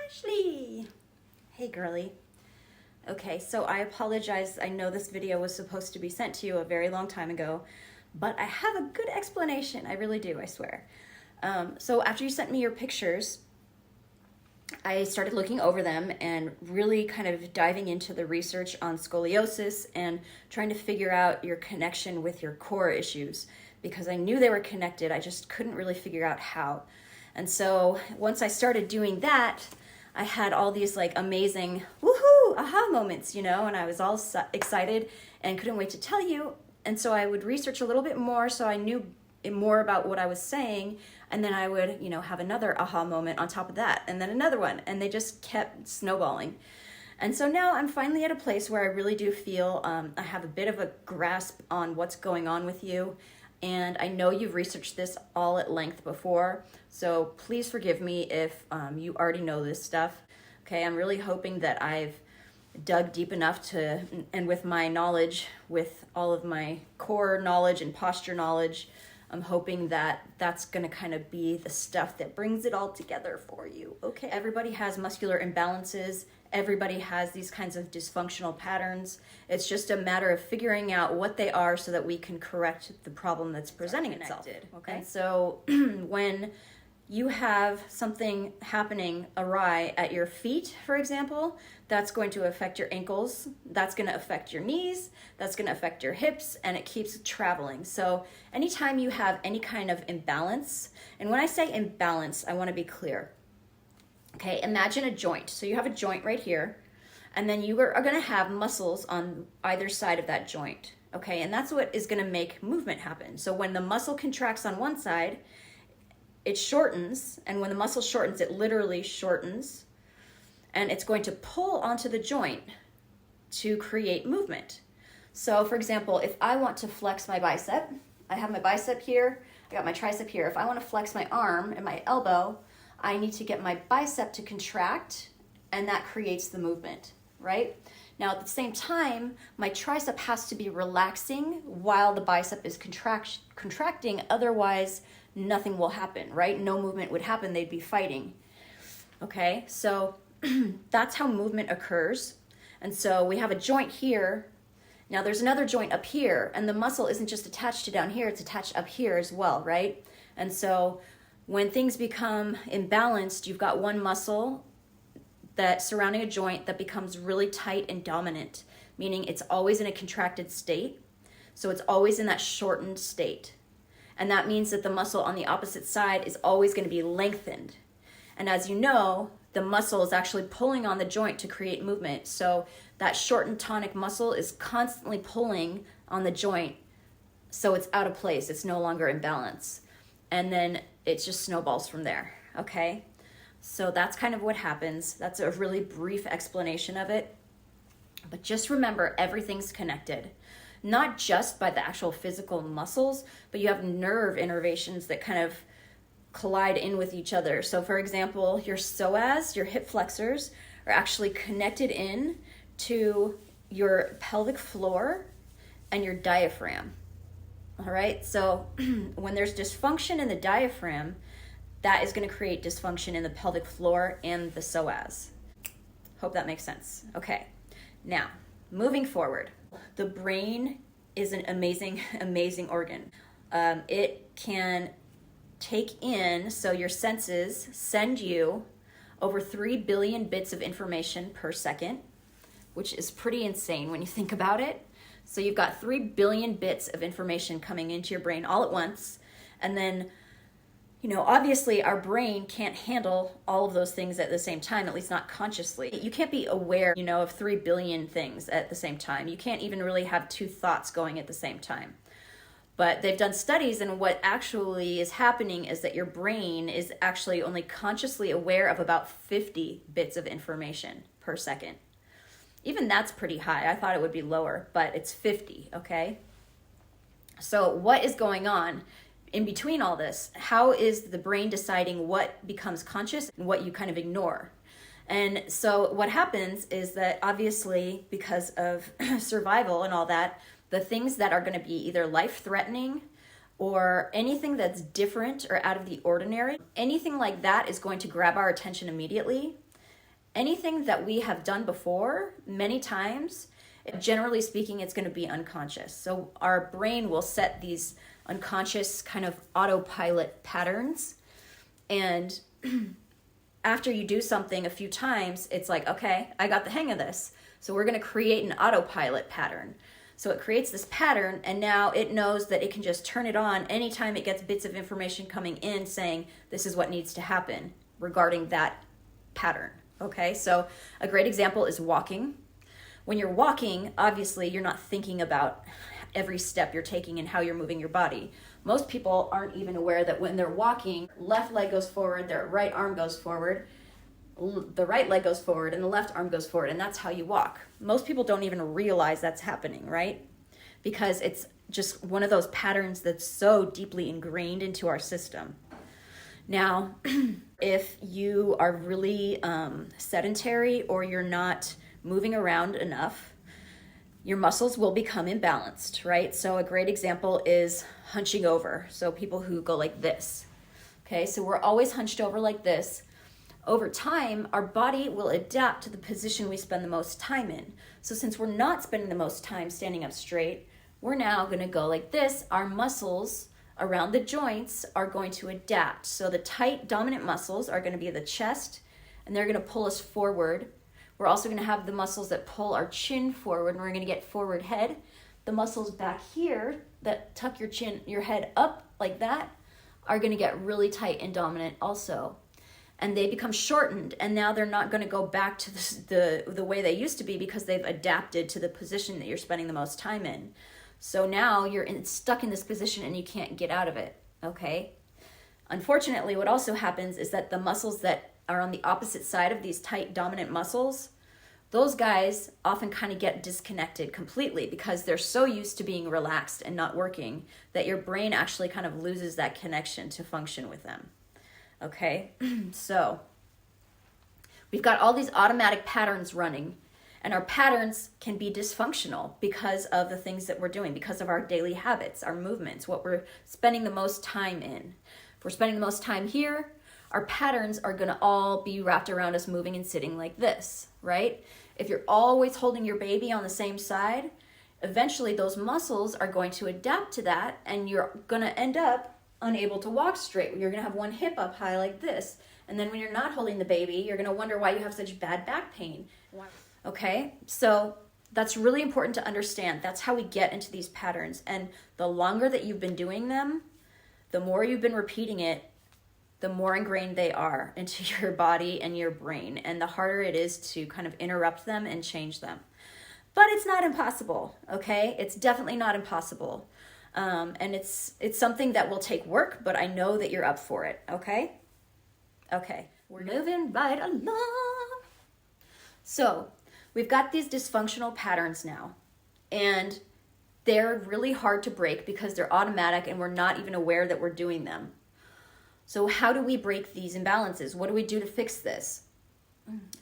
Ashley! Hey girly. Okay, so I apologize. I know this video was supposed to be sent to you a very long time ago, but I have a good explanation. I really do, I swear. So after you sent me your pictures, I started looking over them and really kind of diving into the research on scoliosis and trying to figure out your connection with your core issues, because I knew they were connected. I just couldn't really figure out how. And so once I started doing that, I had all these like amazing woohoo aha moments, you know, and I was all excited and couldn't wait to tell you. And so I would research a little bit more so I knew more about what I was saying, and then I would, you know, have another aha moment on top of that, and then another one, and they just kept snowballing. And so now I'm finally at a place where I really do feel I have a bit of a grasp on what's going on with you. And I know you've researched this all at length before, so please forgive me if you already know this stuff. Okay, I'm really hoping that I've dug deep enough to, and with my knowledge, with all of my core knowledge and posture knowledge, I'm hoping that that's gonna kind of be the stuff that brings it all together for you. Okay, everybody has muscular imbalances. Everybody has these kinds of dysfunctional patterns. It's just a matter of figuring out what they are so that we can correct the problem that's presenting itself. Okay. And so when you have something happening awry at your feet, for example, that's going to affect your ankles, that's going to affect your knees, that's going to affect your hips, and it keeps traveling. So anytime you have any kind of imbalance, and when I say imbalance, I want to be clear. Okay, imagine a joint. So you have a joint right here, and then you are going to have muscles on either side of that joint. Okay, and that's what is going to make movement happen. So when the muscle contracts on one side, it shortens, and when the muscle shortens, it literally shortens, and it's going to pull onto the joint to create movement. So for example, if I want to flex my bicep, I have my bicep here, I got my tricep here. If I want to flex my arm and my elbow, I need to get my bicep to contract, and that creates the movement, right? Now at the same time, my tricep has to be relaxing while the bicep is contracting, otherwise nothing will happen, right? No movement would happen, they'd be fighting. Okay, so that's how movement occurs. And so we have a joint here. Now there's another joint up here, and the muscle isn't just attached to down here, it's attached up here as well, right? And so when things become imbalanced, you've got one muscle that surrounding a joint that becomes really tight and dominant, meaning it's always in a contracted state. So it's always in that shortened state. And that means that the muscle on the opposite side is always going to be lengthened. And as you know, the muscle is actually pulling on the joint to create movement. So that shortened tonic muscle is constantly pulling on the joint. So it's out of place. It's no longer in balance. And then it just snowballs from there. Okay? So that's kind of what happens. That's a really brief explanation of it. But just remember, everything's connected. Not just by the actual physical muscles, but you have nerve innervations that kind of collide in with each other. So for example, your psoas, your hip flexors, are actually connected in to your pelvic floor and your diaphragm. All right, so when there's dysfunction in the diaphragm, that is going to create dysfunction in the pelvic floor and the psoas. Hope that makes sense. Okay, now moving forward. The brain is an amazing, amazing organ. It can take in, so your senses send you over 3 billion bits of information per second, which is pretty insane when you think about it. So you've got 3 billion bits of information coming into your brain all at once. And then, you know, obviously our brain can't handle all of those things at the same time, at least not consciously. You can't be aware, you know, of 3 billion things at the same time. You can't even really have 2 thoughts going at the same time. But they've done studies, and what actually is happening is that your brain is actually only consciously aware of about 50 bits of information per second. Even that's pretty high. I thought it would be lower, but it's 50, okay? So what is going on in between all this? How is the brain deciding what becomes conscious and what you kind of ignore? And so what happens is that obviously because of survival and all that, the things that are going to be either life-threatening or anything that's different or out of the ordinary, anything like that is going to grab our attention immediately. anything that we have done before many times, generally speaking, it's going to be unconscious. So our brain will set these unconscious kind of autopilot patterns. And after you do something a few times, it's like, okay, I got the hang of this. So we're going to create an autopilot pattern. So it creates this pattern, and now it knows that it can just turn it on anytime it gets bits of information coming in saying this is what needs to happen regarding that pattern. Okay, so a great example is walking. When you're walking, obviously you're not thinking about every step you're taking and how you're moving your body. Most people aren't even aware that when they're walking, left leg goes forward, their right arm goes forward, the right leg goes forward, and the left arm goes forward, and that's how you walk. Most people don't even realize that's happening, right? Because it's just one of those patterns that's so deeply ingrained into our system. Now, if you are really sedentary or you're not moving around enough, your muscles will become imbalanced, right? So a great example is hunching over. So people who go like this, okay? So we're always hunched over like this. Over time, our body will adapt to the position we spend the most time in. So since we're not spending the most time standing up straight, we're now gonna go like this. Our muscles around the joints are going to adapt. So the tight dominant muscles are gonna be the chest, and they're gonna pull us forward. We're also gonna have the muscles that pull our chin forward, and we're gonna get forward head. The muscles back here that tuck your head up like that are gonna get really tight and dominant also. And they become shortened, and now they're not gonna go back to the way they used to be because they've adapted to the position that you're spending the most time in. So now you're stuck in this position and you can't get out of it, okay? Unfortunately, what also happens is that the muscles that are on the opposite side of these tight dominant muscles, those guys often kind of get disconnected completely because they're so used to being relaxed and not working that your brain actually kind of loses that connection to function with them, okay? So we've got all these automatic patterns running, and our patterns can be dysfunctional because of the things that we're doing, because of our daily habits, our movements, what we're spending the most time in. If we're spending the most time here, our patterns are gonna all be wrapped around us moving and sitting like this, right? If you're always holding your baby on the same side, eventually those muscles are going to adapt to that, and you're gonna end up unable to walk straight. You're gonna have one hip up high like this. And then when you're not holding the baby, you're gonna wonder why you have such bad back pain. Okay, so that's really important to understand. That's how we get into these patterns. And the longer that you've been doing them, the more you've been repeating it, the more ingrained they are into your body and your brain, and the harder it is to kind of interrupt them and change them. But it's not impossible, okay? It's definitely not impossible. And it's something that will take work, but I know that you're up for it, okay? Okay, we're moving right along. So we've got these dysfunctional patterns now, and they're really hard to break because they're automatic and we're not even aware that we're doing them. So how do we break these imbalances? What do we do to fix this?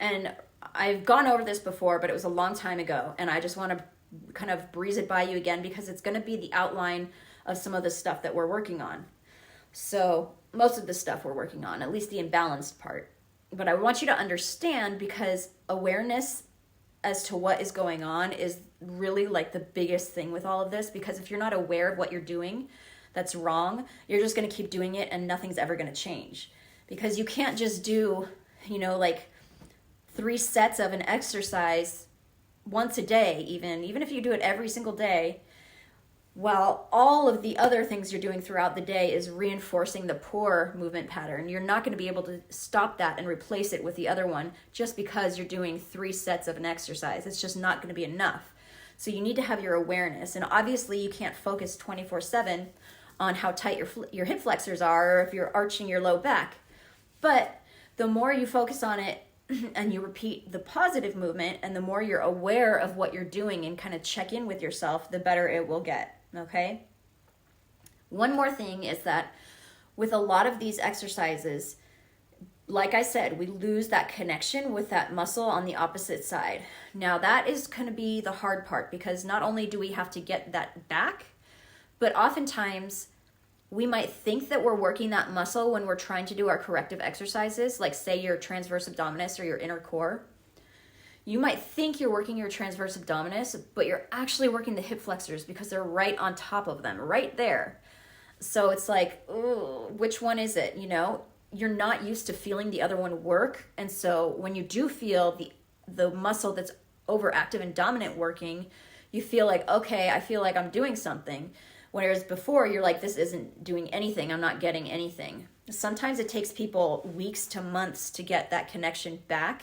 And I've gone over this before, but it was a long time ago, and I just want to kind of breeze it by you again because it's going to be the outline of some of the stuff that we're working on. So most of the stuff we're working on, at least the imbalanced part. But I want you to understand, because awareness as to what is going on is really like the biggest thing with all of this, because if you're not aware of what you're doing that's wrong, you're just going to keep doing it and nothing's ever going to change. Because you can't just do, like 3 sets of an exercise once a day, even if you do it every single day, while all of the other things you're doing throughout the day is reinforcing the poor movement pattern. You're not going to be able to stop that and replace it with the other one just because you're doing 3 sets of an exercise. It's just not going to be enough. So you need to have your awareness. And obviously you can't focus 24/7 on how tight your hip flexors are, or if you're arching your low back. But the more you focus on it and you repeat the positive movement, and the more you're aware of what you're doing and kind of check in with yourself, the better it will get, okay? One more thing is that with a lot of these exercises, like I said, we lose that connection with that muscle on the opposite side. Now that is going to be the hard part, because not only do we have to get that back, but oftentimes we might think that we're working that muscle when we're trying to do our corrective exercises, like say your transverse abdominis or your inner core. You might think you're working your transverse abdominis, but you're actually working the hip flexors because they're right on top of them, right there. So it's like, ooh, which one is it? You know, you're not used to feeling the other one work. And so when you do feel the muscle that's overactive and dominant working, you feel like, okay, I feel like I'm doing something. Whereas before you're like, this isn't doing anything. I'm not getting anything. Sometimes it takes people weeks to months to get that connection back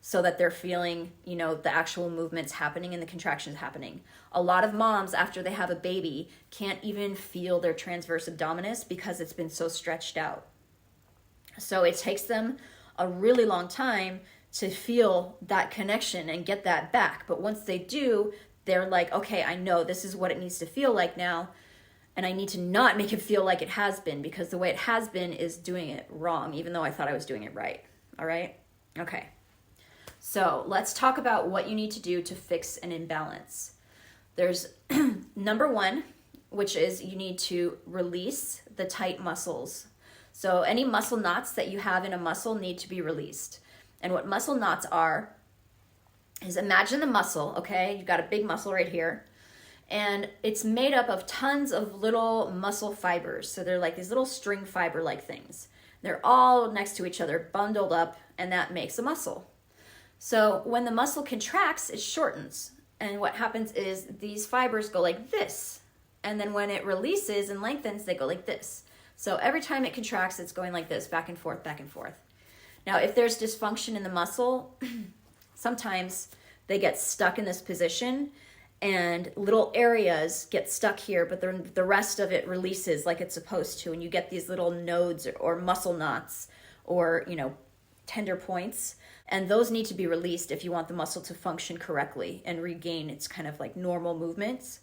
so that they're feeling, you know, the actual movements happening and the contractions happening. A lot of moms, after they have a baby, can't even feel their transverse abdominis because it's been so stretched out. So it takes them a really long time to feel that connection and get that back. But once they do, they're like, okay, I know this is what it needs to feel like now. And I need to not make it feel like it has been, because the way it has been is doing it wrong, even though I thought I was doing it right. All right? Okay. So let's talk about what you need to do to fix an imbalance. There's number one, which is you need to release the tight muscles. So any muscle knots that you have in a muscle need to be released. And what muscle knots are is, imagine the muscle, okay? You've got a big muscle right here. And it's made up of tons of little muscle fibers. So they're like these little string fiber-like things. They're all next to each other, bundled up, and that makes a muscle. So when the muscle contracts, it shortens. And what happens is these fibers go like this. And then when it releases and lengthens, they go like this. So every time it contracts, it's going like this, back and forth, back and forth. Now, if there's dysfunction in the muscle, sometimes they get stuck in this position and little areas get stuck here, but the rest of it releases like it's supposed to. And you get these little nodes or muscle knots or, you know, tender points. And those need to be released if you want the muscle to function correctly and regain its kind of like normal movements.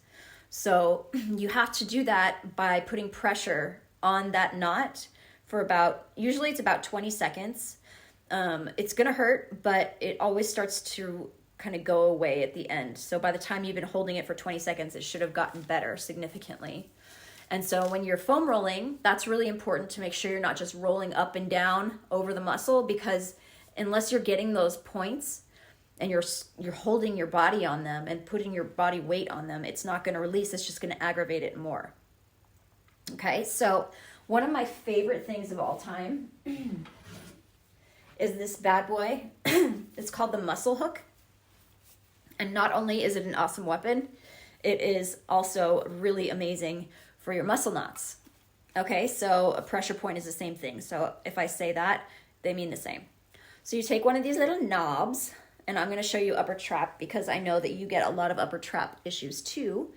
So you have to do that by putting pressure on that knot for usually it's about 20 seconds. It's gonna hurt, but it always starts to kind of go away at the end. So by the time you've been holding it for 20 seconds, it should have gotten better significantly. And so when you're foam rolling, that's really important to make sure you're not just rolling up and down over the muscle, because unless you're getting those points and you're holding your body on them and putting your body weight on them, it's not going to release. It's just going to aggravate it more. Okay, so one of my favorite things of all time is this bad boy. It's called the muscle hook. And not only is it an awesome weapon, it is also really amazing for your muscle knots. Okay, so a pressure point is the same thing. So if I say that, they mean the same. So you take one of these little knobs, and I'm going to show you upper trap because I know that you get a lot of upper trap issues too.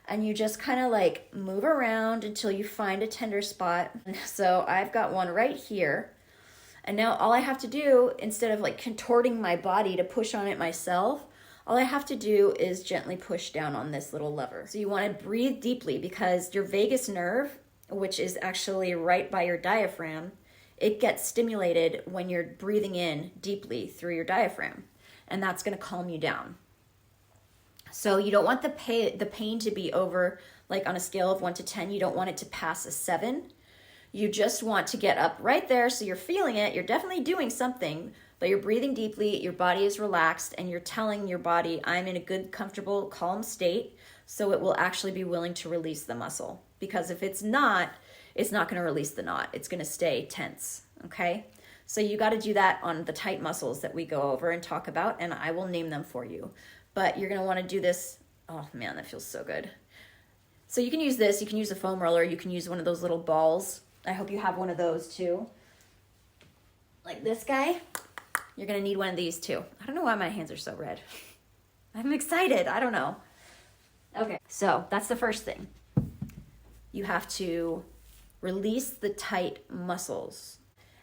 And you just kind of like move around until you find a tender spot. So I've got one right here. And now all I have to do, instead of like contorting my body to push on it myself, all I have to do is gently push down on this little lever. So you want to breathe deeply, because your vagus nerve, which is actually right by your diaphragm, it gets stimulated when you're breathing in deeply through your diaphragm, and that's going to calm you down. So you don't want the pain to be over, like on a scale of 1 to 10, you don't want it to pass a 7. You just want to get up right there so you're feeling it, you're definitely doing something, but you're breathing deeply, your body is relaxed, and you're telling your body, I'm in a good, comfortable, calm state, so it will actually be willing to release the muscle. Because if it's not going to release the knot. It's going to stay tense, okay? So you got to do that on the tight muscles that we go over and talk about, and I will name them for you. But you're going to want to do this. Oh man, that feels so good. So you can use this. You can use a foam roller. You can use one of those little balls. I hope you have one of those too. Like this guy. You're going to need one of these too. I don't know why my hands are so red. I'm excited. I don't know. Okay, so that's the first thing. You have to release the tight muscles.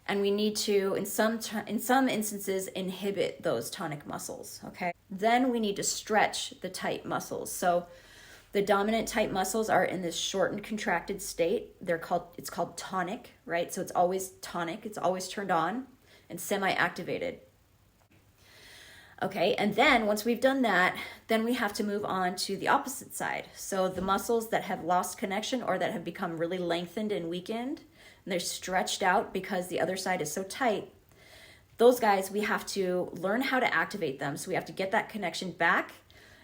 And we need to, in some instances, inhibit those tonic muscles, okay? Then we need to stretch the tight muscles. So the dominant tight muscles are in this shortened, contracted state. It's called tonic, right? So it's always tonic, it's always turned on and semi-activated. Okay, and then once we've done that, then we have to move on to the opposite side. So the muscles that have lost connection or that have become really lengthened and weakened, and they're stretched out because the other side is so tight, those guys, we have to learn how to activate them. So we have to get that connection back,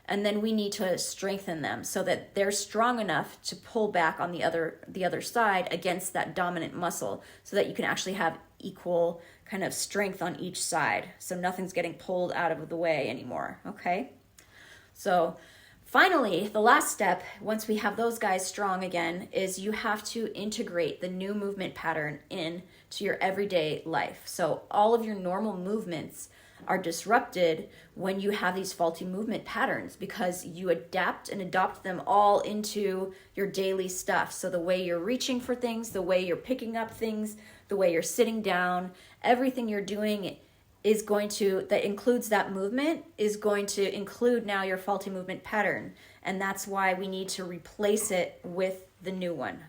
and then we need to strengthen them so that they're strong enough to pull back on the other side against that dominant muscle, so that you can actually have equal kind of strength on each side. So nothing's getting pulled out of the way anymore, okay? So finally, the last step, once we have those guys strong again, is you have to integrate the new movement pattern into your everyday life. So all of your normal movements are disrupted when you have these faulty movement patterns, because you adapt and adopt them all into your daily stuff. So the way you're reaching for things, the way you're picking up things, the way you're sitting down, everything you're doing is going to, that includes that movement, is going to include now your faulty movement pattern. And that's why we need to replace it with the new one.